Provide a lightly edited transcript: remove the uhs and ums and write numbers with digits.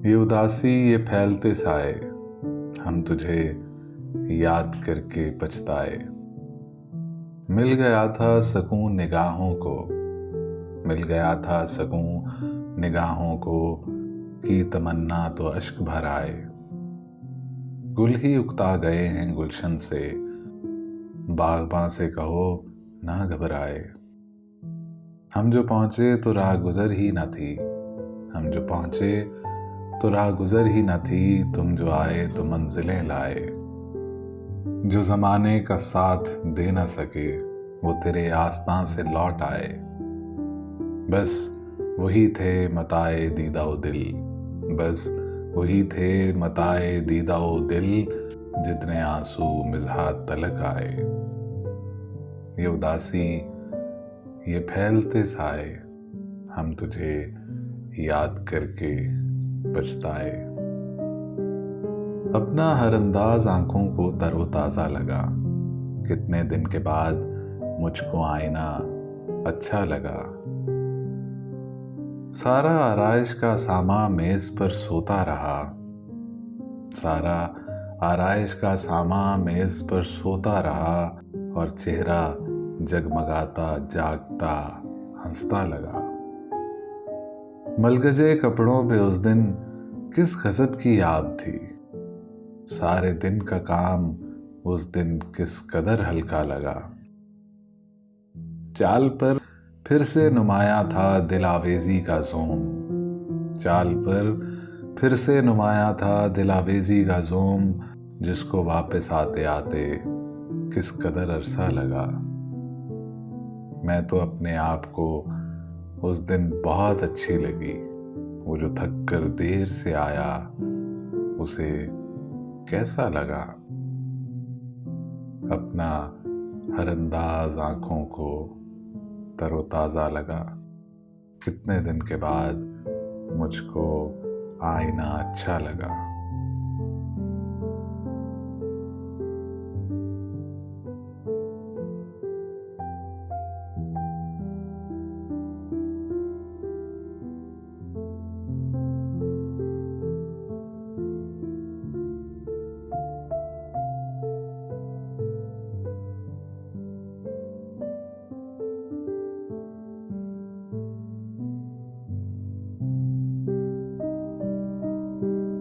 ये उदासी ये फैलते साए, हम तुझे याद करके पछताए। मिल गया था सकून निगाहों को, मिल गया था सकून निगाहों को, की तमन्ना तो अश्क भर आए। गुल ही उकता गए हैं गुलशन से, बागबां से कहो ना घबराए। हम जो पहुंचे तो राह गुजर ही न थी, हम जो पहुंचे तो राह गुजर ही न थी, तुम जो आए तो मंजिलें लाए। जो जमाने का साथ दे न सके वो तेरे आस्तां से लौट आए। बस वही थे मताए दीदाओ दिल, बस वही थे मताए दीदाओ दिल, जितने आंसू मिज़हार तलक आए। ये उदासी ये फैलते साए, हम तुझे याद करके पछताए। अपना हर अंदाज आंखों को तरोताज़ा लगा, कितने दिन के बाद मुझको आईना अच्छा लगा। सारा आराइश का सामा मेज पर सोता रहा, सारा आराइश का सामा मेज पर सोता रहा, और चेहरा जगमगाता जागता हंसता लगा। मलगजे कपड़ों पे उस दिन किस गजब की याद थी, सारे दिन का काम उस दिन किस कदर हल्का लगा। चाल पर फिर से नुमाया था दिल आवेजी का जोम, चाल पर फिर से नुमाया था दिल आवेजी का जोम, जिसको वापस आते आते किस कदर अरसा लगा। मैं तो अपने आप को उस दिन बहुत अच्छी लगी, वो जो थक कर देर से आया उसे कैसा लगा। अपना हर अंदाज आंखों को तरोताज़ा लगा, कितने दिन के बाद मुझको आईना अच्छा लगा।